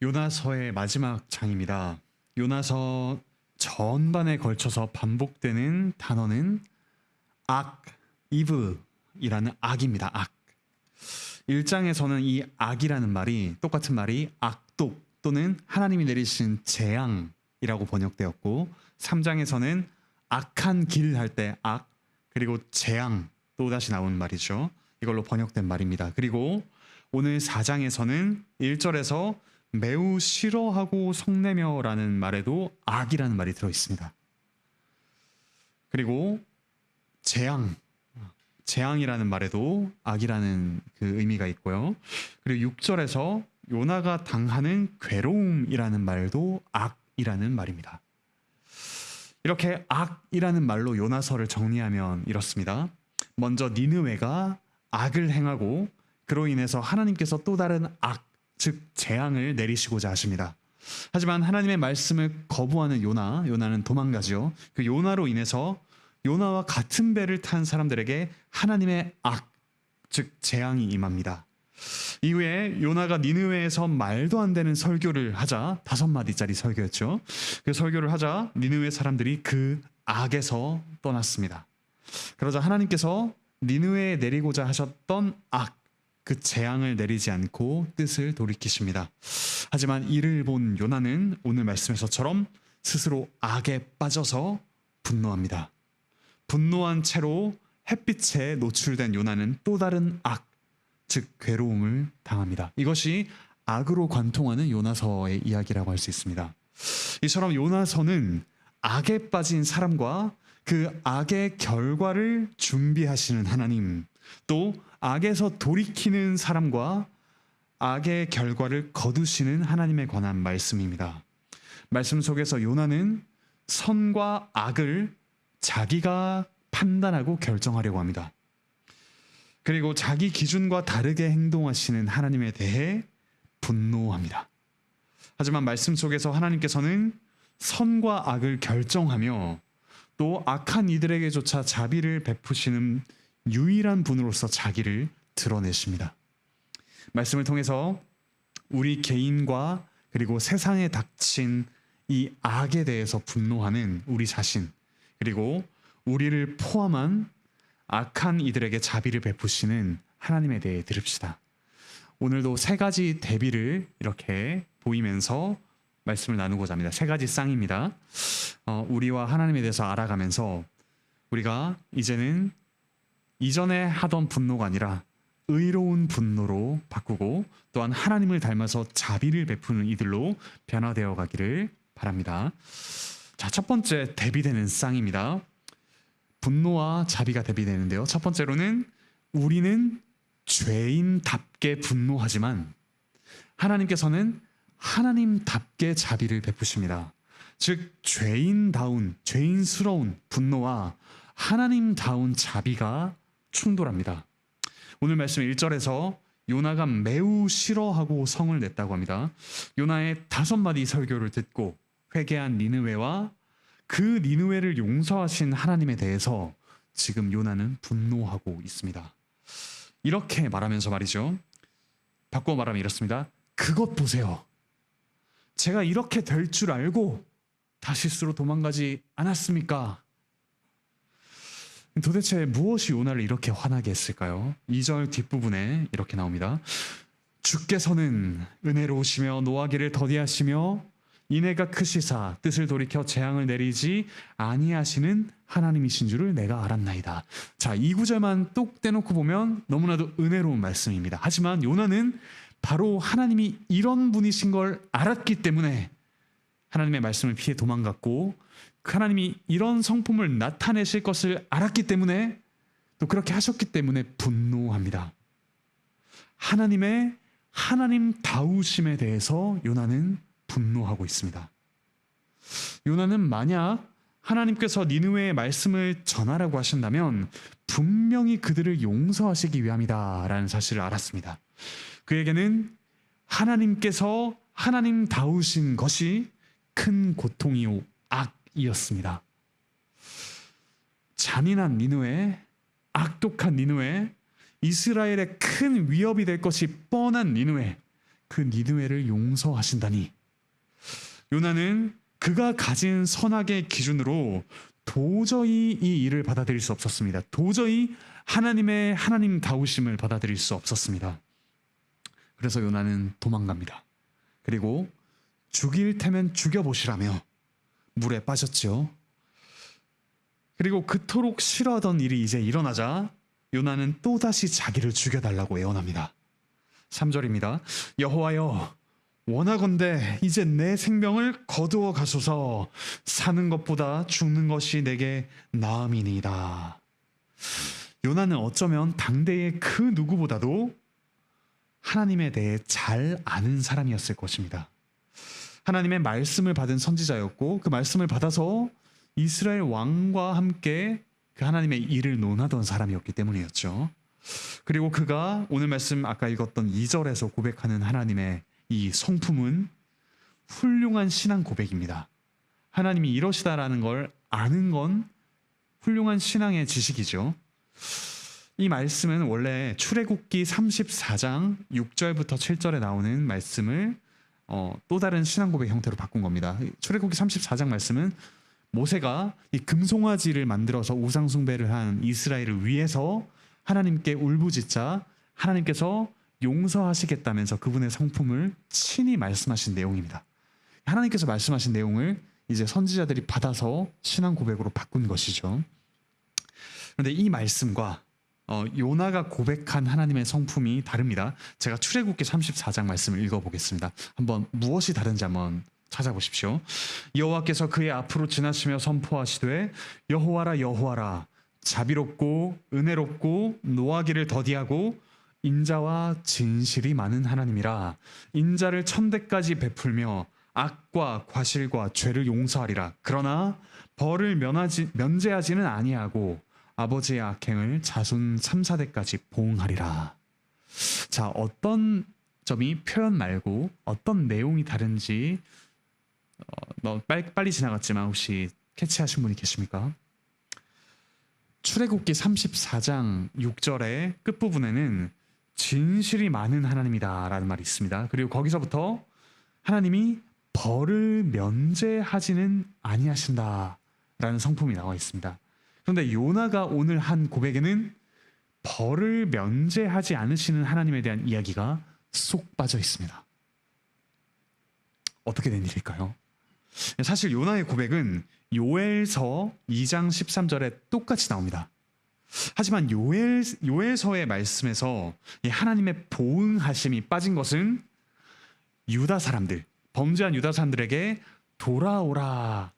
요나서의 마지막 장입니다. 요나서 전반에 걸쳐서 반복되는 단어는 악, 이브이라는 악입니다. 악. 1장에서는 이 악이라는 말이 똑같은 말이 악독 또는 하나님이 내리신 재앙이라고 번역되었고 3장에서는 악한 길 할 때 악, 그리고 재앙 또다시 나온 말이죠. 이걸로 번역된 말입니다. 그리고 오늘 4장에서는 1절에서 매우 싫어하고 성내며라는 말에도 악이라는 말이 들어있습니다. 그리고 재앙이라는 말에도 악이라는 그 의미가 있고요. 그리고 6절에서 요나가 당하는 괴로움이라는 말도 악이라는 말입니다. 이렇게 악이라는 말로 요나서를 정리하면 이렇습니다. 먼저 니느웨가 악을 행하고 그로 인해서 하나님께서 또 다른 악, 즉 재앙을 내리시고자 하십니다. 하지만 하나님의 말씀을 거부하는 요나는 도망가죠. 그 요나로 인해서 요나와 같은 배를 탄 사람들에게 하나님의 악, 즉 재앙이 임합니다. 이후에 요나가 니느웨에서 말도 안 되는 설교를 하자, 5마디짜리 설교였죠. 그 설교를 하자 니느웨 사람들이 그 악에서 떠났습니다. 그러자 하나님께서 니느웨에 내리고자 하셨던 악, 그 재앙을 내리지 않고 뜻을 돌이키십니다. 하지만 이를 본 요나는 오늘 말씀에서처럼 스스로 악에 빠져서 분노합니다. 분노한 채로 햇빛에 노출된 요나는 또 다른 악, 즉 괴로움을 당합니다. 이것이 악으로 관통하는 요나서의 이야기라고 할 수 있습니다. 이처럼 요나서는 악에 빠진 사람과 그 악의 결과를 준비하시는 하나님, 또 악에서 돌이키는 사람과 악의 결과를 거두시는 하나님에 관한 말씀입니다. 말씀 속에서 요나는 선과 악을 자기가 판단하고 결정하려고 합니다. 그리고 자기 기준과 다르게 행동하시는 하나님에 대해 분노합니다. 하지만 말씀 속에서 하나님께서는 선과 악을 결정하며 또 악한 이들에게조차 자비를 베푸시는 유일한 분으로서 자기를 드러내십니다. 말씀을 통해서 우리 개인과 그리고 세상에 닥친 이 악에 대해서 분노하는 우리 자신, 그리고 우리를 포함한 악한 이들에게 자비를 베푸시는 하나님에 대해 들읍시다. 오늘도 3가지 대비를 이렇게 보이면서 말씀을 나누고자 합니다. 3가지 쌍입니다. 우리와 하나님에 대해서 알아가면서 우리가 이제는 이전에 하던 분노가 아니라 의로운 분노로 바꾸고 또한 하나님을 닮아서 자비를 베푸는 이들로 변화되어 가기를 바랍니다. 자, 첫 번째 대비되는 쌍입니다. 분노와 자비가 대비되는데요. 첫 번째로는 우리는 죄인답게 분노하지만 하나님께서는 하나님답게 자비를 베푸십니다. 즉 죄인스러운 분노와 하나님다운 자비가 충돌합니다. 오늘 말씀 1절에서 요나가 매우 싫어하고 성을 냈다고 합니다. 요나의 5마디 설교를 듣고 회개한 니느웨와 그 니느웨를 용서하신 하나님에 대해서 지금 요나는 분노하고 있습니다. 이렇게 말하면서 말이죠. 바꿔 말하면 이렇습니다. 그것 보세요. 제가 이렇게 될 줄 알고 다시스로 도망가지 않았습니까? 도대체 무엇이 요나를 이렇게 화나게 했을까요? 2절 뒷부분에 이렇게 나옵니다. 주께서는 은혜로우시며 노하기를 더디하시며 인애가 크시사 뜻을 돌이켜 재앙을 내리지 아니하시는 하나님이신 줄을 내가 알았나이다. 자, 이 구절만 똑 떼놓고 보면 너무나도 은혜로운 말씀입니다. 하지만 요나는 바로 하나님이 이런 분이신 걸 알았기 때문에 하나님의 말씀을 피해 도망갔고 하나님이 이런 성품을 나타내실 것을 알았기 때문에 또 그렇게 하셨기 때문에 분노합니다. 하나님의 하나님다우심에 대해서 요나는 분노하고 있습니다. 요나는 만약 하나님께서 니느웨의 말씀을 전하라고 하신다면 분명히 그들을 용서하시기 위함이다라는 사실을 알았습니다. 그에게는 하나님께서 하나님다우신 것이 큰 고통이요 악이었습니다. 잔인한 니느웨, 악독한 니느웨, 이스라엘의 큰 위협이 될 것이 뻔한 니느웨, 그 니느웨를 용서하신다니. 요나는 그가 가진 선악의 기준으로 도저히 이 일을 받아들일 수 없었습니다. 도저히 하나님의 하나님다우심을 받아들일 수 없었습니다. 그래서 요나는 도망갑니다. 그리고 죽일 테면 죽여보시라며 물에 빠졌죠. 그리고 그토록 싫어하던 일이 이제 일어나자 요나는 또다시 자기를 죽여달라고 애원합니다. 3절입니다. 여호와여, 원하건대 이제 내 생명을 거두어 가소서. 사는 것보다 죽는 것이 내게 나음이니이다. 요나는 어쩌면 당대의 그 누구보다도 하나님에 대해 잘 아는 사람이었을 것입니다. 하나님의 말씀을 받은 선지자였고 그 말씀을 받아서 이스라엘 왕과 함께 그 하나님의 일을 논하던 사람이었기 때문이었죠. 그리고 그가 오늘 말씀 아까 읽었던 2절에서 고백하는 하나님의 이 성품은 훌륭한 신앙 고백입니다. 하나님이 이러시다라는 걸 아는 건 훌륭한 신앙의 지식이죠. 이 말씀은 원래 출애굽기 34장 6절부터 7절에 나오는 말씀을 또 다른 신앙 고백 형태로 바꾼 겁니다. 출애굽기 34장 말씀은 모세가 이 금송아지를 만들어서 우상 숭배를 한 이스라엘을 위해서 하나님께 울부짖자 하나님께서 용서하시겠다면서 그분의 성품을 친히 말씀하신 내용입니다. 하나님께서 말씀하신 내용을 이제 선지자들이 받아서 신앙 고백으로 바꾼 것이죠. 그런데 이 말씀과 요나가 고백한 하나님의 성품이 다릅니다. 제가 출애굽기 34장 말씀을 읽어보겠습니다. 한번 무엇이 다른지 한번 찾아보십시오. 여호와께서 그의 앞으로 지나시며 선포하시되 여호와라 여호와라 자비롭고 은혜롭고 노하기를 더디하고 인자와 진실이 많은 하나님이라. 인자를 천대까지 베풀며 악과 과실과 죄를 용서하리라. 그러나 벌을 면제하지는 아니하고 아버지의 악행을 자손 3, 4대까지 보응하리라. 자, 어떤 점이 표현 말고 어떤 내용이 다른지 빨리 지나갔지만 혹시 캐치하신 분이 계십니까? 출애굽기 34장 6절의 끝부분에는 진실이 많은 하나님이다 라는 말이 있습니다. 그리고 거기서부터 하나님이 벌을 면제하지는 아니하신다 라는 성품이 나와 있습니다. 그런데 요나가 오늘 한 고백에는 벌을 면제하지 않으시는 하나님에 대한 이야기가 쏙 빠져 있습니다. 어떻게 된 일일까요? 사실 요나의 고백은 요엘서 2장 13절에 똑같이 나옵니다. 하지만 요엘서의 말씀에서 하나님의 보응하심이 빠진 것은 유다 사람들, 범죄한 유다 사람들에게 돌아오라,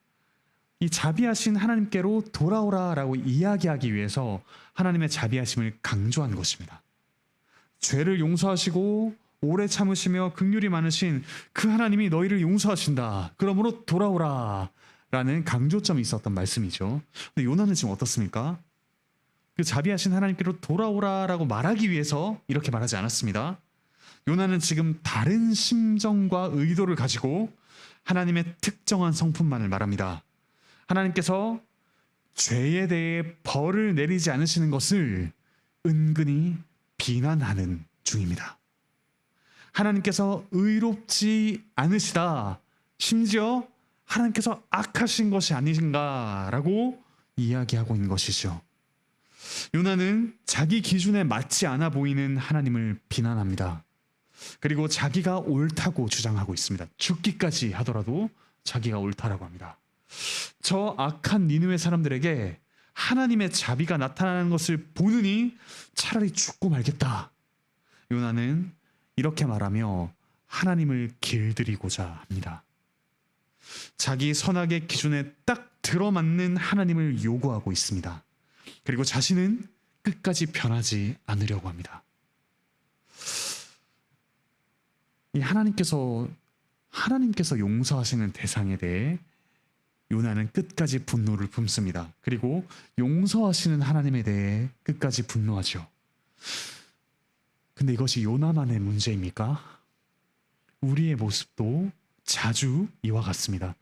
이 자비하신 하나님께로 돌아오라라고 이야기하기 위해서 하나님의 자비하심을 강조한 것입니다. 죄를 용서하시고 오래 참으시며 긍휼이 많으신 그 하나님이 너희를 용서하신다. 그러므로 돌아오라 라는 강조점이 있었던 말씀이죠. 근데 요나는 지금 어떻습니까? 그 자비하신 하나님께로 돌아오라라고 말하기 위해서 이렇게 말하지 않았습니다. 요나는 지금 다른 심정과 의도를 가지고 하나님의 특정한 성품만을 말합니다. 하나님께서 죄에 대해 벌을 내리지 않으시는 것을 은근히 비난하는 중입니다. 하나님께서 의롭지 않으시다. 심지어 하나님께서 악하신 것이 아니신가라고 이야기하고 있는 것이죠. 요나는 자기 기준에 맞지 않아 보이는 하나님을 비난합니다. 그리고 자기가 옳다고 주장하고 있습니다. 죽기까지 하더라도 자기가 옳다라고 합니다. 저 악한 니느웨 사람들에게 하나님의 자비가 나타나는 것을 보느니 차라리 죽고 말겠다. 요나는 이렇게 말하며 하나님을 길들이고자 합니다. 자기 선악의 기준에 딱 들어맞는 하나님을 요구하고 있습니다. 그리고 자신은 끝까지 변하지 않으려고 합니다. 이 하나님께서 용서하시는 대상에 대해 요나는 끝까지 분노를 품습니다. 그리고 용서하시는 하나님에 대해 끝까지 분노하죠. 근데 이것이 요나만의 문제입니까? 우리의 모습도 자주 이와 같습니다.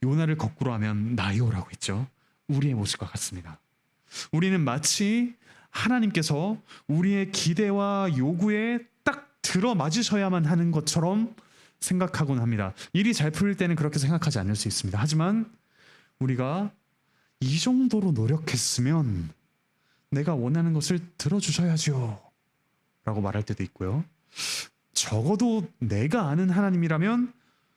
요나를 거꾸로 하면 나요라고 했죠. 우리의 모습과 같습니다. 우리는 마치 하나님께서 우리의 기대와 요구에 딱 들어맞으셔야만 하는 것처럼 생각하곤 합니다. 일이 잘 풀릴 때는 그렇게 생각하지 않을 수 있습니다. 하지만 우리가 이 정도로 노력했으면 내가 원하는 것을 들어주셔야죠 라고 말할 때도 있고요. 적어도 내가 아는 하나님이라면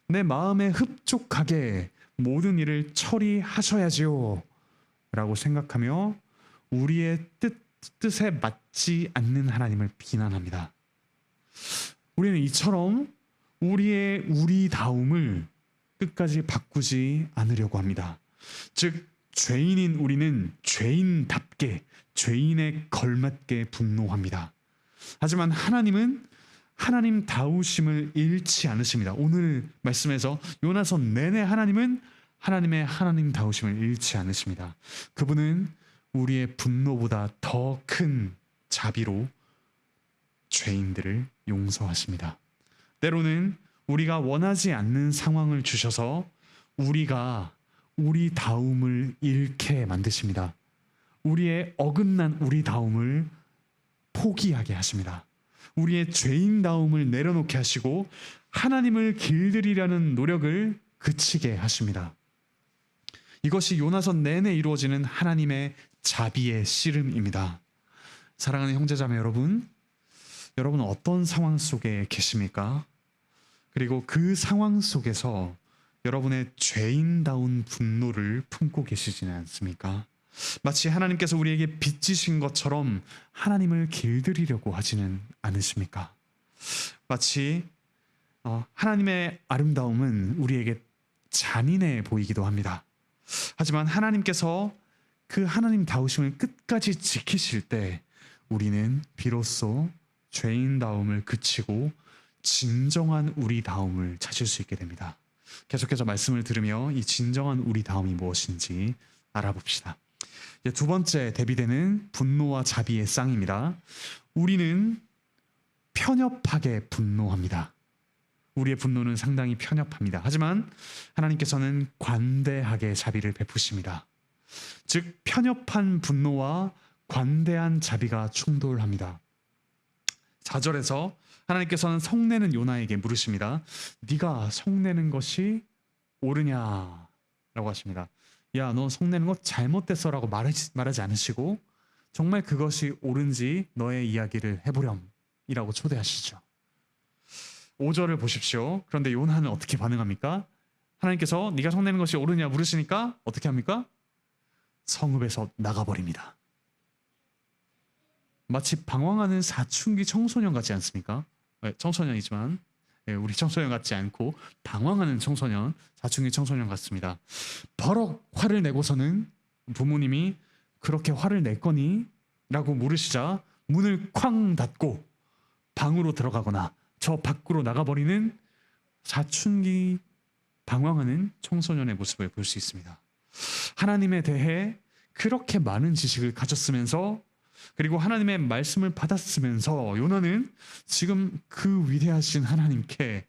내 마음에 흡족하게 모든 일을 처리하셔야지요 라고 생각하며 우리의 뜻에 맞지 않는 하나님을 비난합니다. 우리는 이처럼 우리의 우리다움을 끝까지 바꾸지 않으려고 합니다. 즉 죄인인 우리는 죄인답게 죄인에 걸맞게 분노합니다. 하지만 하나님은 하나님다우심을 잃지 않으십니다. 오늘 말씀에서 요나서 내내 하나님은 하나님의 하나님다우심을 잃지 않으십니다. 그분은 우리의 분노보다 더 큰 자비로 죄인들을 용서하십니다. 때로는 우리가 원하지 않는 상황을 주셔서 우리가 우리다움을 잃게 만드십니다. 우리의 어긋난 우리다움을 포기하게 하십니다. 우리의 죄인다움을 내려놓게 하시고 하나님을 길들이려는 노력을 그치게 하십니다. 이것이 요나서 내내 이루어지는 하나님의 자비의 씨름입니다. 사랑하는 형제자매 여러분, 여러분은 어떤 상황 속에 계십니까? 그리고 그 상황 속에서 여러분의 죄인다운 분노를 품고 계시지는 않습니까? 마치 하나님께서 우리에게 빚지신 것처럼 하나님을 길들이려고 하지는 않으십니까? 마치 하나님의 아름다움은 우리에게 잔인해 보이기도 합니다. 하지만 하나님께서 그 하나님다우심을 끝까지 지키실 때 우리는 비로소 죄인다움을 그치고 진정한 우리다움을 찾을 수 있게 됩니다. 계속해서 말씀을 들으며 이 진정한 우리다움이 무엇인지 알아봅시다. 두 번째 대비되는 분노와 자비의 쌍입니다. 우리는 편협하게 분노합니다. 우리의 분노는 상당히 편협합니다. 하지만 하나님께서는 관대하게 자비를 베푸십니다. 즉 편협한 분노와 관대한 자비가 충돌합니다. 4절에서 하나님께서는 성내는 요나에게 물으십니다. 네가 성내는 것이 옳으냐라고 하십니다. 야, 너 성내는 거 잘못됐어 라고 말하지 않으시고 정말 그것이 옳은지 너의 이야기를 해보렴 이라고 초대하시죠. 5절을 보십시오. 그런데 요나는 어떻게 반응합니까? 하나님께서 네가 성내는 것이 옳으냐 물으시니까 어떻게 합니까? 성읍에서 나가버립니다. 마치 방황하는 사춘기 청소년 같지 않습니까? 청소년이지만 우리 청소년 같지 않고 방황하는 청소년, 사춘기 청소년 같습니다. 버럭 화를 내고서는 부모님이 그렇게 화를 낼 거니? 라고 물으시자 문을 쾅 닫고 방으로 들어가거나 저 밖으로 나가버리는 사춘기 방황하는 청소년의 모습을 볼 수 있습니다. 하나님에 대해 그렇게 많은 지식을 가졌으면서 그리고 하나님의 말씀을 받았으면서 요나는 지금 그 위대하신 하나님께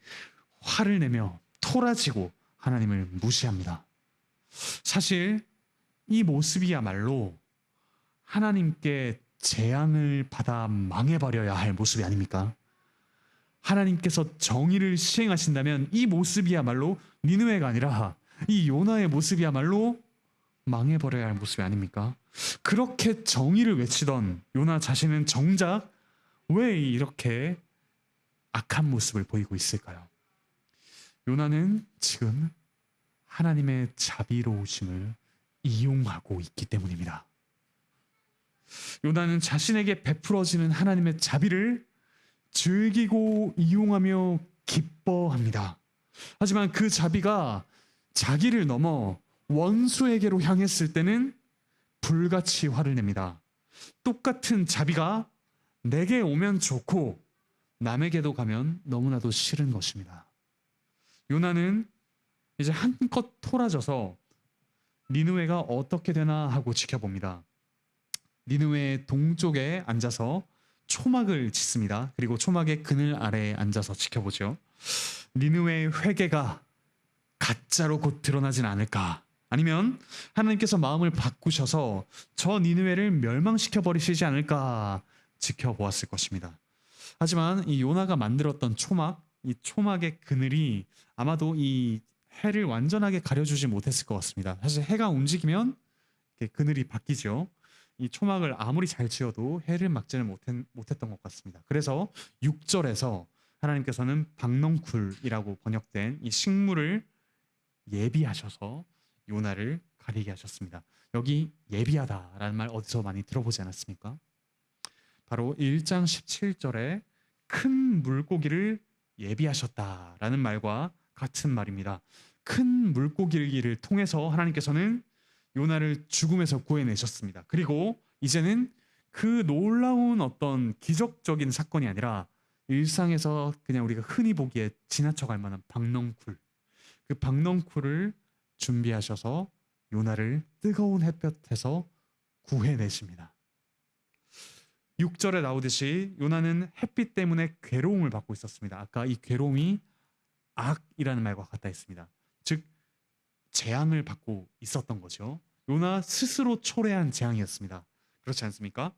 화를 내며 토라지고 하나님을 무시합니다. 사실 이 모습이야말로 하나님께 재앙을 받아 망해버려야 할 모습이 아닙니까? 하나님께서 정의를 시행하신다면 이 모습이야말로 니느웨가 아니라 이 요나의 모습이야말로 망해버려야 할 모습이 아닙니까? 그렇게 정의를 외치던 요나 자신은 정작 왜 이렇게 악한 모습을 보이고 있을까요? 요나는 지금 하나님의 자비로우심을 이용하고 있기 때문입니다. 요나는 자신에게 베풀어지는 하나님의 자비를 즐기고 이용하며 기뻐합니다. 하지만 그 자비가 자기를 넘어 원수에게로 향했을 때는 불같이 화를 냅니다. 똑같은 자비가 내게 오면 좋고 남에게도 가면 너무나도 싫은 것입니다. 요나는 이제 한껏 토라져서 니느웨가 어떻게 되나 하고 지켜봅니다. 니느웨의 동쪽에 앉아서 초막을 짓습니다. 그리고 초막의 그늘 아래에 앉아서 지켜보죠. 니느웨의 회개가 가짜로 곧 드러나진 않을까? 아니면 하나님께서 마음을 바꾸셔서 저 니느웨를 멸망시켜 버리시지 않을까 지켜보았을 것입니다. 하지만 이 요나가 만들었던 초막, 이 초막의 그늘이 아마도 이 해를 완전하게 가려주지 못했을 것 같습니다. 사실 해가 움직이면 이렇게 그늘이 바뀌죠. 이 초막을 아무리 잘 지어도 해를 막지는 못했던 것 같습니다. 그래서 6절에서 하나님께서는 박넝쿨이라고 번역된 이 식물을 예비하셔서 요나를 가리게 하셨습니다. 여기 예비하다라는 말 어디서 많이 들어보지 않았습니까? 바로 1장 17절에 큰 물고기를 예비하셨다라는 말과 같은 말입니다. 큰 물고기를 통해서 하나님께서는 요나를 죽음에서 구해내셨습니다. 그리고 이제는 그 놀라운 어떤 기적적인 사건이 아니라 일상에서 그냥 우리가 흔히 보기에 지나쳐갈 만한 박넝쿨, 그 박넝쿨을 준비하셔서 요나를 뜨거운 햇볕에서 구해내십니다. 6절에 나오듯이 요나는 햇빛 때문에 괴로움을 받고 있었습니다. 아까 이 괴로움이 악이라는 말과 같다 했습니다. 즉 재앙을 받고 있었던 거죠. 요나 스스로 초래한 재앙이었습니다. 그렇지 않습니까?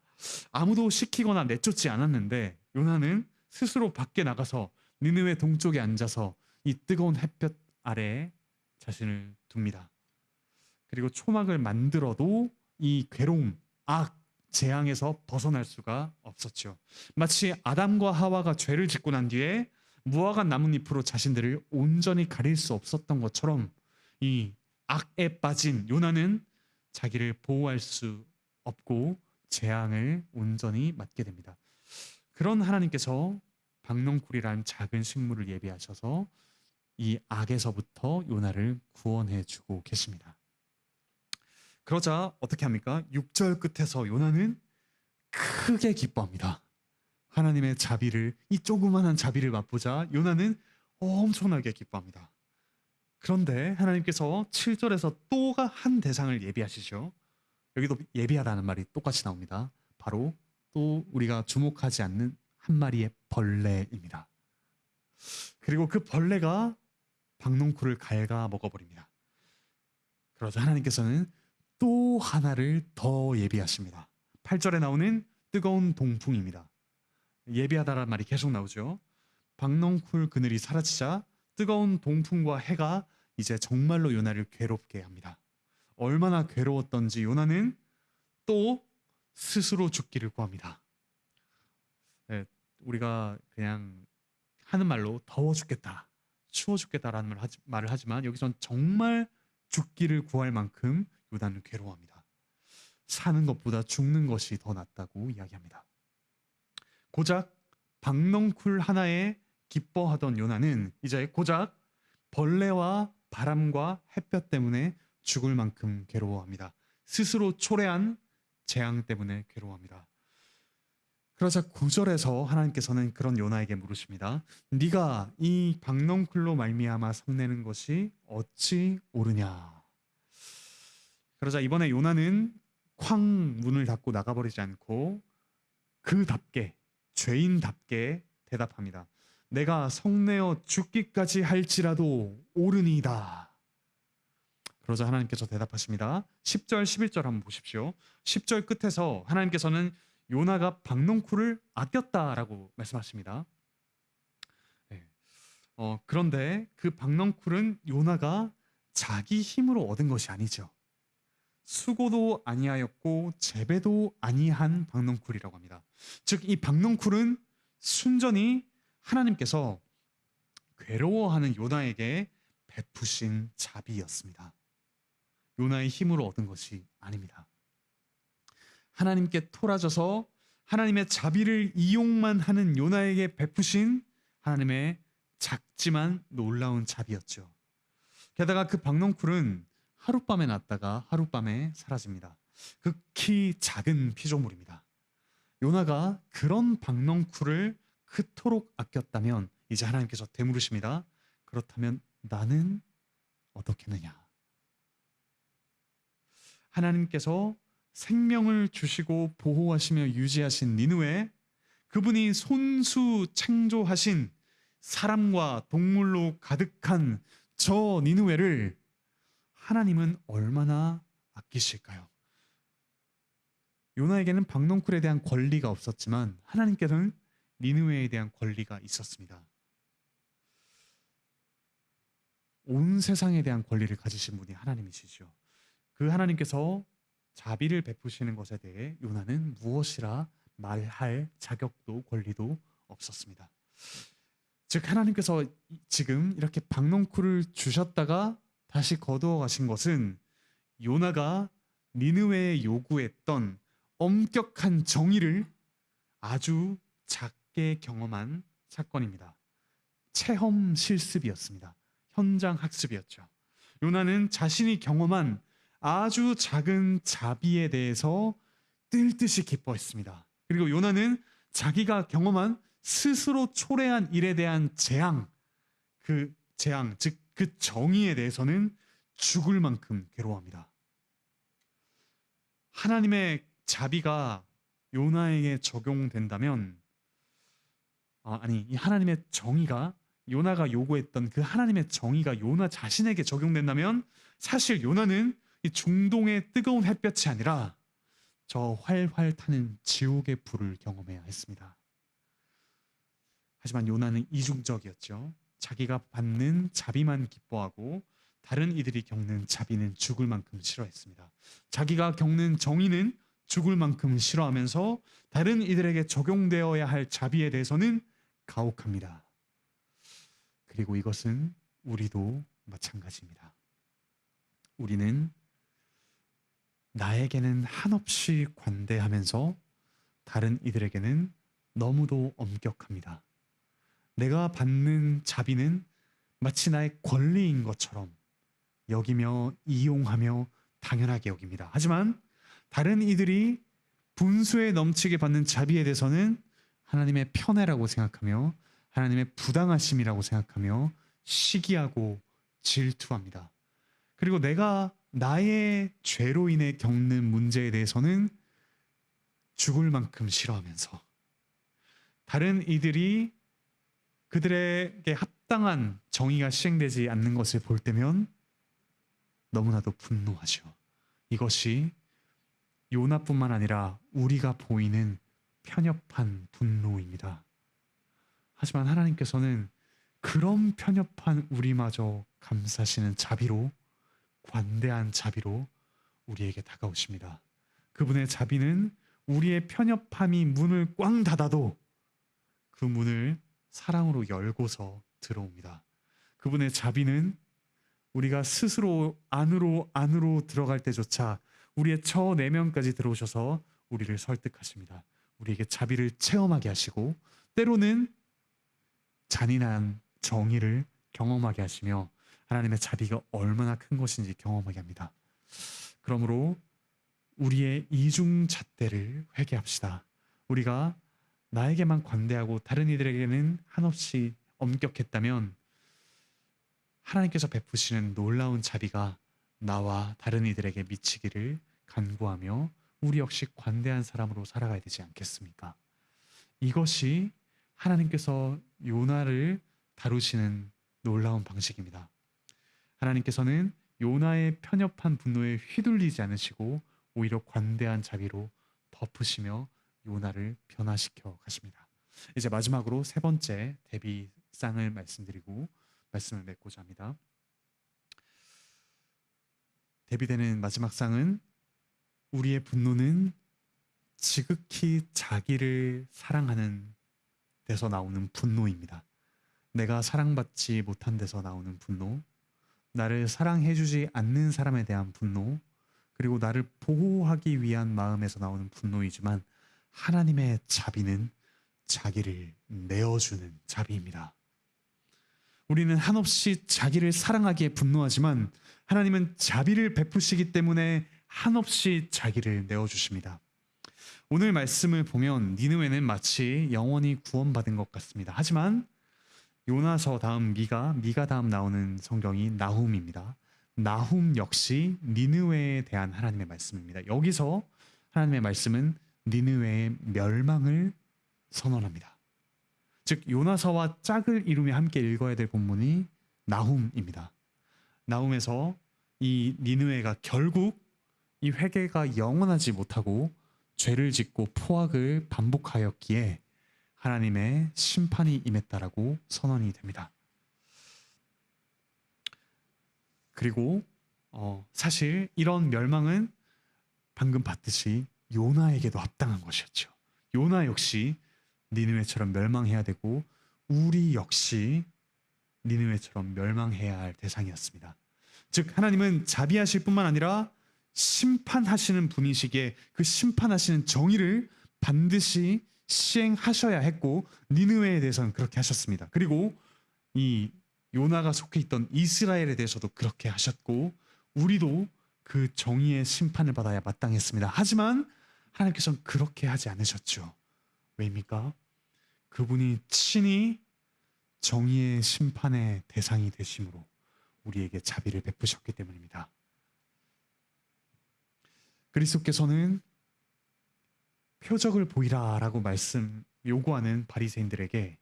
아무도 시키거나 내쫓지 않았는데 요나는 스스로 밖에 나가서 니느웨 동쪽에 앉아서 이 뜨거운 햇볕 아래에 자신을 둡니다. 그리고 초막을 만들어도 이 괴로움, 악, 재앙에서 벗어날 수가 없었죠. 마치 아담과 하와가 죄를 짓고 난 뒤에 무화과 나뭇잎으로 자신들을 온전히 가릴 수 없었던 것처럼 이 악에 빠진 요나는 자기를 보호할 수 없고 재앙을 온전히 맞게 됩니다. 그런 하나님께서 박넝쿨이라는 작은 식물을 예비하셔서 이 악에서부터 요나를 구원해 주고 계십니다. 그러자 어떻게 합니까? 6절 끝에서 요나는 크게 기뻐합니다. 하나님의 자비를, 이 조그만한 자비를 맛보자 요나는 엄청나게 기뻐합니다. 그런데 하나님께서 7절에서 또 한 대상을 예비하시죠. 여기도 예비하다는 말이 똑같이 나옵니다. 바로 또 우리가 주목하지 않는 한 마리의 벌레입니다. 그리고 그 벌레가 박넝쿨을 갉아 먹어버립니다. 그러자 하나님께서는 또 하나를 더 예비하십니다. 8절에 나오는 뜨거운 동풍입니다. 예비하다라는 말이 계속 나오죠. 박넝쿨 그늘이 사라지자 뜨거운 동풍과 해가 이제 정말로 요나를 괴롭게 합니다. 얼마나 괴로웠던지 요나는 또 스스로 죽기를 구합니다. 네, 우리가 그냥 하는 말로 더워 죽겠다, 추워 죽겠다라는 말을 하지만 여기선 정말 죽기를 구할 만큼 요나는 괴로워합니다. 사는 것보다 죽는 것이 더 낫다고 이야기합니다. 고작 박넝쿨 하나에 기뻐하던 요나는 이제 고작 벌레와 바람과 햇볕 때문에 죽을 만큼 괴로워합니다. 스스로 초래한 재앙 때문에 괴로워합니다. 그러자 9절에서 하나님께서는 그런 요나에게 물으십니다. 네가 이 박넝쿨로 말미암아 성내는 것이 어찌 옳으냐. 그러자 이번에 요나는 쾅 문을 닫고 나가버리지 않고 그답게, 죄인답게 대답합니다. 내가 성내어 죽기까지 할지라도 옳으니이다. 그러자 하나님께서 대답하십니다. 10절, 11절 한번 보십시오. 10절 끝에서 하나님께서는 요나가 박넝쿨을 아꼈다라고 말씀하십니다. 네. 그런데 그 박넝쿨은 요나가 자기 힘으로 얻은 것이 아니죠. 수고도 아니하였고 재배도 아니한 박넝쿨이라고 합니다. 즉 이 박넝쿨은 순전히 하나님께서 괴로워하는 요나에게 베푸신 자비였습니다. 요나의 힘으로 얻은 것이 아닙니다. 하나님께 토라져서 하나님의 자비를 이용만 하는 요나에게 베푸신 하나님의 작지만 놀라운 자비였죠. 게다가 그 박넝쿨은 하룻밤에 났다가 하룻밤에 사라집니다. 극히 작은 피조물입니다. 요나가 그런 박넝쿨을 그토록 아꼈다면 이제 하나님께서 되물으십니다. 그렇다면 나는 어떻겠느냐? 하나님께서 생명을 주시고 보호하시며 유지하신 니느웨, 그분이 손수 창조하신 사람과 동물로 가득한 저 니느웨를 하나님은 얼마나 아끼실까요? 요나에게는 박넝쿨에 대한 권리가 없었지만 하나님께서는 니느웨에 대한 권리가 있었습니다. 온 세상에 대한 권리를 가지신 분이 하나님이시죠. 그 하나님께서 자비를 베푸시는 것에 대해 요나는 무엇이라 말할 자격도 권리도 없었습니다. 즉 하나님께서 지금 이렇게 박넝쿨을 주셨다가 다시 거두어 가신 것은 요나가 니느웨에 요구했던 엄격한 정의를 아주 작게 경험한 사건입니다. 체험 실습이었습니다. 현장 학습이었죠. 요나는 자신이 경험한 아주 작은 자비에 대해서 뜰 듯이 기뻐했습니다. 그리고 요나는 자기가 경험한 스스로 초래한 일에 대한 재앙, 즉 그 정의에 대해서는 죽을 만큼 괴로워합니다. 하나님의 자비가 요나에게 적용된다면, 이 하나님의 정의가 요나가 요구했던 그 하나님의 정의가 요나 자신에게 적용된다면 사실 요나는 이 중동의 뜨거운 햇볕이 아니라 저 활활 타는 지옥의 불을 경험해야 했습니다. 하지만 요나는 이중적이었죠. 자기가 받는 자비만 기뻐하고 다른 이들이 겪는 자비는 죽을 만큼 싫어했습니다. 자기가 겪는 정의는 죽을 만큼 싫어하면서 다른 이들에게 적용되어야 할 자비에 대해서는 가혹합니다. 그리고 이것은 우리도 마찬가지입니다. 우리는 나에게는 한없이 관대하면서 다른 이들에게는 너무도 엄격합니다. 내가 받는 자비는 마치 나의 권리인 것처럼 여기며 이용하며 당연하게 여깁니다. 하지만 다른 이들이 분수에 넘치게 받는 자비에 대해서는 하나님의 편애라고 생각하며 하나님의 부당하심이라고 생각하며 시기하고 질투합니다. 그리고 내가 나의 죄로 인해 겪는 문제에 대해서는 죽을 만큼 싫어하면서 다른 이들이 그들에게 합당한 정의가 시행되지 않는 것을 볼 때면 너무나도 분노하죠. 이것이 요나뿐만 아니라 우리가 보이는 편협한 분노입니다. 하지만 하나님께서는 그런 편협한 우리마저 감싸시는 자비로, 관대한 자비로 우리에게 다가오십니다. 그분의 자비는 우리의 편협함이 문을 꽝 닫아도 그 문을 사랑으로 열고서 들어옵니다. 그분의 자비는 우리가 스스로 안으로 들어갈 때조차 우리의 처 내면까지 들어오셔서 우리를 설득하십니다. 우리에게 자비를 체험하게 하시고 때로는 잔인한 정의를 경험하게 하시며 하나님의 자비가 얼마나 큰 것인지 경험하게 합니다. 그러므로 우리의 이중 잣대를 회개합시다. 우리가 나에게만 관대하고 다른 이들에게는 한없이 엄격했다면 하나님께서 베푸시는 놀라운 자비가 나와 다른 이들에게 미치기를 간구하며 우리 역시 관대한 사람으로 살아가야 되지 않겠습니까? 이것이 하나님께서 요나를 다루시는 놀라운 방식입니다. 하나님께서는 요나의 편협한 분노에 휘둘리지 않으시고 오히려 관대한 자비로 덮으시며 요나를 변화시켜 가십니다. 이제 마지막으로 세 번째 대비상을 말씀드리고 말씀을 맺고자 합니다. 대비되는 마지막 상은 우리의 분노는 지극히 자기를 사랑하는 데서 나오는 분노입니다. 내가 사랑받지 못한 데서 나오는 분노, 나를 사랑해주지 않는 사람에 대한 분노, 그리고 나를 보호하기 위한 마음에서 나오는 분노이지만 하나님의 자비는 자기를 내어주는 자비입니다. 우리는 한없이 자기를 사랑하기에 분노하지만 하나님은 자비를 베푸시기 때문에 한없이 자기를 내어주십니다. 오늘 말씀을 보면 니느웨는 마치 영원히 구원받은 것 같습니다. 하지만 요나서 다음 미가 다음 나오는 성경이 나훔입니다. 나훔 역시 니느웨에 대한 하나님의 말씀입니다. 여기서 하나님의 말씀은 니느웨의 멸망을 선언합니다. 즉 요나서와 짝을 이루며 함께 읽어야 될 본문이 나훔입니다. 나훔에서 이 니느웨가 결국 이 회개가 영원하지 못하고 죄를 짓고 포악을 반복하였기에 하나님의 심판이 임했다라고 선언이 됩니다. 그리고 사실 이런 멸망은 방금 봤듯이 요나에게도 합당한 것이었죠. 요나 역시 니느웨처럼 멸망해야 되고 우리 역시 니느웨처럼 멸망해야 할 대상이었습니다. 즉 하나님은 자비하실 뿐만 아니라 심판하시는 분이시기에 그 심판하시는 정의를 반드시 시행하셔야 했고 니느웨에 대해서는 그렇게 하셨습니다. 그리고 이 요나가 속해 있던 이스라엘에 대해서도 그렇게 하셨고 우리도 그 정의의 심판을 받아야 마땅했습니다. 하지만 하나님께서는 그렇게 하지 않으셨죠. 왜입니까? 그분이 친히 정의의 심판의 대상이 되심으로 우리에게 자비를 베푸셨기 때문입니다. 그리스도께서는 표적을 보이라라고 요구하는 바리새인들에게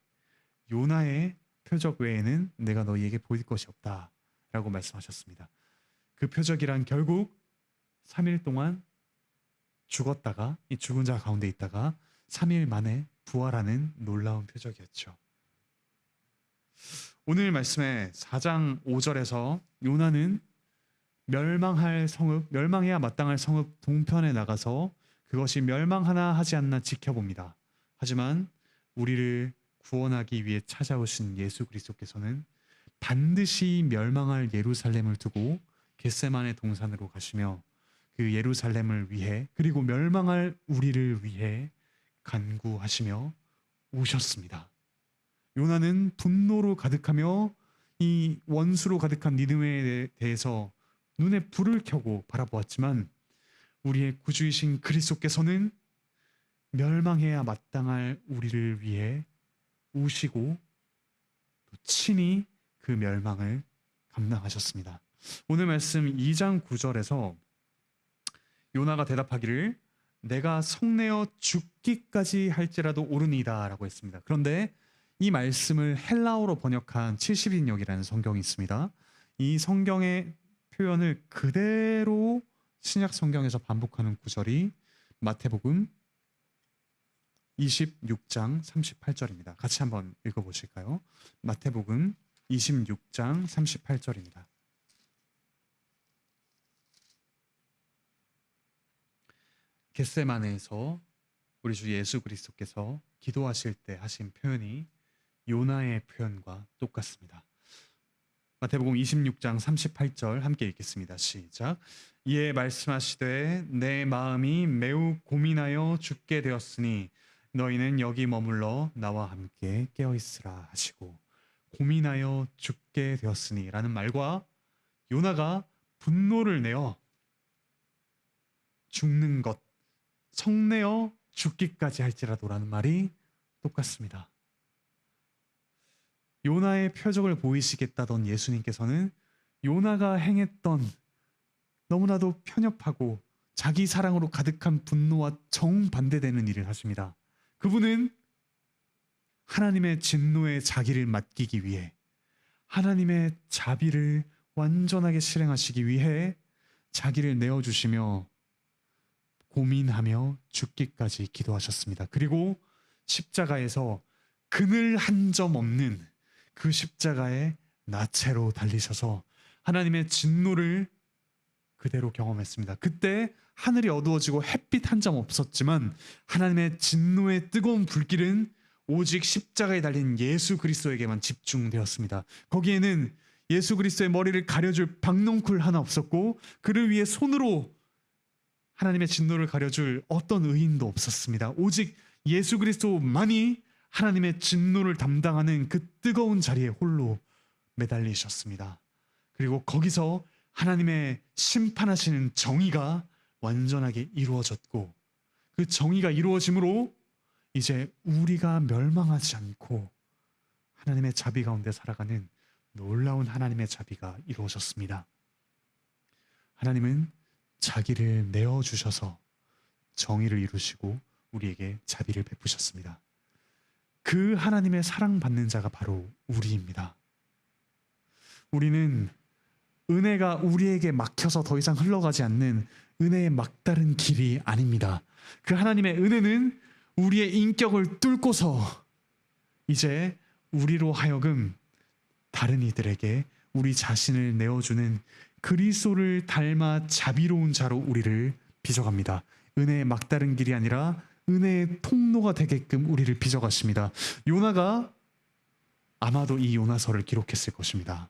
요나의 표적 외에는 내가 너희에게 보일 것이 없다라고 말씀하셨습니다. 그 표적이란 결국 3일 동안 죽었다가 이 죽은 자 가운데 있다가 3일 만에 부활하는 놀라운 표적이었죠. 오늘 말씀의 4장 5절에서 요나는 멸망해야 마땅할 성읍 동편에 나가서 그것이 멸망하나 하지 않나 지켜봅니다. 하지만 우리를 구원하기 위해 찾아오신 예수 그리스도께서는 반드시 멸망할 예루살렘을 두고 겟세마네 동산으로 가시며 그 예루살렘을 위해 그리고 멸망할 우리를 위해 간구하시며 오셨습니다. 요나는 분노로 가득하며 이 원수로 가득한 니느웨에 대해서 눈에 불을 켜고 바라보았지만 우리의 구주이신 그리스도께서는 멸망해야 마땅할 우리를 위해 우시고 또 친히 그 멸망을 감당하셨습니다. 오늘 말씀 2장 9절에서 요나가 대답하기를 내가 성내어 죽기까지 할지라도 오르니이다 라고 했습니다. 그런데 이 말씀을 헬라어로 번역한 70인역이라는 성경이 있습니다. 이 성경의 표현을 그대로 신약 성경에서 반복하는 구절이 마태복음 26장 38절입니다. 같이 한번 읽어보실까요? 마태복음 26장 38절입니다. 겟세마네에서 우리 주 예수 그리스도께서 기도하실 때 하신 표현이 요나의 표현과 똑같습니다. 마태복음 26장 38절 함께 읽겠습니다. 시작. 이에 말씀하시되 내 마음이 매우 고민하여 죽게 되었으니 너희는 여기 머물러 나와 함께 깨어있으라 하시고 고민하여 죽게 되었으니 라는 말과 요나가 분노를 내어 죽는 것 성내어 죽기까지 할지라도라는 말이 똑같습니다. 요나의 표적을 보이시겠다던 예수님께서는 요나가 행했던 너무나도 편협하고 자기 사랑으로 가득한 분노와 정반대되는 일을 하십니다. 그분은 하나님의 진노에 자기를 맡기기 위해 하나님의 자비를 완전하게 실행하시기 위해 자기를 내어주시며 고민하며 죽기까지 기도하셨습니다. 그리고 십자가에서 그늘 한 점 없는 그 십자가에 나체로 달리셔서 하나님의 진노를 그대로 경험했습니다. 그때 하늘이 어두워지고 햇빛 한 점 없었지만 하나님의 진노의 뜨거운 불길은 오직 십자가에 달린 예수 그리스도에게만 집중되었습니다. 거기에는 예수 그리스도의 머리를 가려줄 박넝쿨 하나 없었고 그를 위해 손으로 하나님의 진노를 가려줄 어떤 의인도 없었습니다. 오직 예수 그리스도만이 하나님의 진노를 담당하는 그 뜨거운 자리에 홀로 매달리셨습니다. 그리고 거기서 하나님의 심판하시는 정의가 완전하게 이루어졌고 그 정의가 이루어짐으로 이제 우리가 멸망하지 않고 하나님의 자비 가운데 살아가는 놀라운 하나님의 자비가 이루어졌습니다. 하나님은 자기를 내어주셔서 정의를 이루시고 우리에게 자비를 베푸셨습니다. 그 하나님의 사랑받는 자가 바로 우리입니다. 우리는 은혜가 우리에게 막혀서 더 이상 흘러가지 않는 은혜의 막다른 길이 아닙니다. 그 하나님의 은혜는 우리의 인격을 뚫고서 이제 우리로 하여금 다른 이들에게 우리 자신을 내어주는 그리스도를 닮아 자비로운 자로 우리를 빚어갑니다. 은혜의 막다른 길이 아니라 은혜의 통로가 되게끔 우리를 빚어가십니다. 요나가 아마도 이 요나서를 기록했을 것입니다.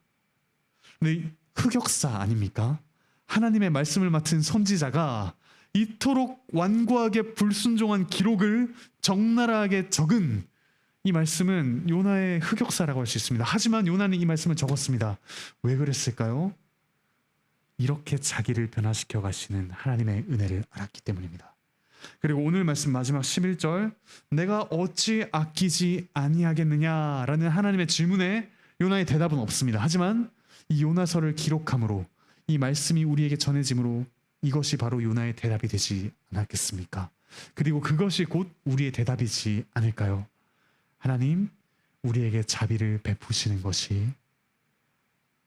근데 흑역사 아닙니까? 하나님의 말씀을 맡은 선지자가 이토록 완고하게 불순종한 기록을 적나라하게 적은 이 말씀은 요나의 흑역사라고 할 수 있습니다. 하지만 요나는 이 말씀을 적었습니다. 왜 그랬을까요? 이렇게 자기를 변화시켜 가시는 하나님의 은혜를 알았기 때문입니다. 그리고 오늘 말씀 마지막 11절, 내가 어찌 아끼지 아니하겠느냐라는 하나님의 질문에 요나의 대답은 없습니다. 하지만 이 요나서를 기록함으로, 이 말씀이 우리에게 전해짐으로 이것이 바로 요나의 대답이 되지 않았겠습니까? 그리고 그것이 곧 우리의 대답이지 않을까요? 하나님, 우리에게 자비를 베푸시는 것이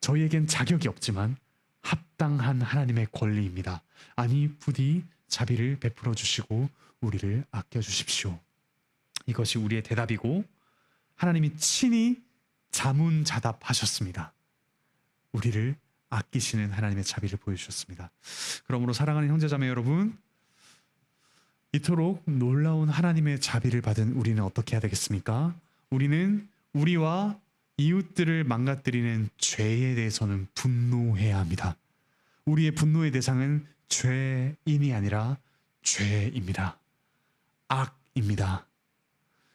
저희에겐 자격이 없지만 합당한 하나님의 권리입니다. 아니, 부디 자비를 베풀어 주시고 우리를 아껴 주십시오. 이것이 우리의 대답이고 하나님이 친히 자문자답하셨습니다. 우리를 아끼시는 하나님의 자비를 보여주셨습니다. 그러므로 사랑하는 형제자매 여러분, 이토록 놀라운 하나님의 자비를 받은 우리는 어떻게 해야 되겠습니까? 우리는 우리와 이웃들을 망가뜨리는 죄에 대해서는 분노해야 합니다. 우리의 분노의 대상은 죄인이 아니라 죄입니다. 악입니다.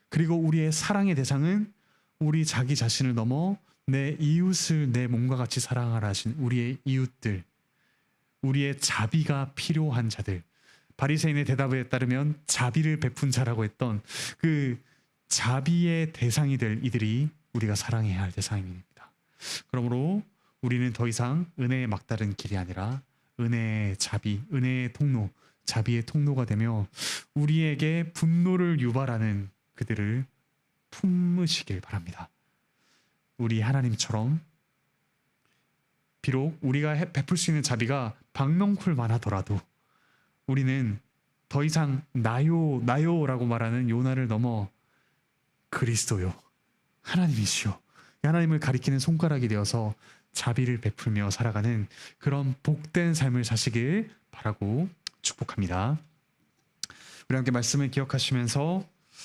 그리고 우리의 사랑의 대상은 우리 자기 자신을 넘어 내 이웃을 내 몸과 같이 사랑하라 하신 우리의 이웃들, 우리의 자비가 필요한 자들, 바리새인의 대답에 따르면 자비를 베푼 자라고 했던 그 자비의 대상이 될 이들이 우리가 사랑해야 할 대상입니다. 그러므로 우리는 더 이상 은혜의 막다른 길이 아니라 은혜의 자비, 은혜의 통로, 자비의 통로가 되며 우리에게 분노를 유발하는 그들을 품으시길 바랍니다. 우리 하나님처럼 비록 우리가 베풀 수 있는 자비가 박넝쿨만 하더라도 우리는 더 이상 나요라고 말하는 요나를 넘어 그리스도요, 하나님이시요, 하나님을 가리키는 손가락이 되어서 자비를 베풀며 살아가는 그런 복된 삶을 사시길 바라고 축복합니다. 우리 함께 말씀을 기억하시면서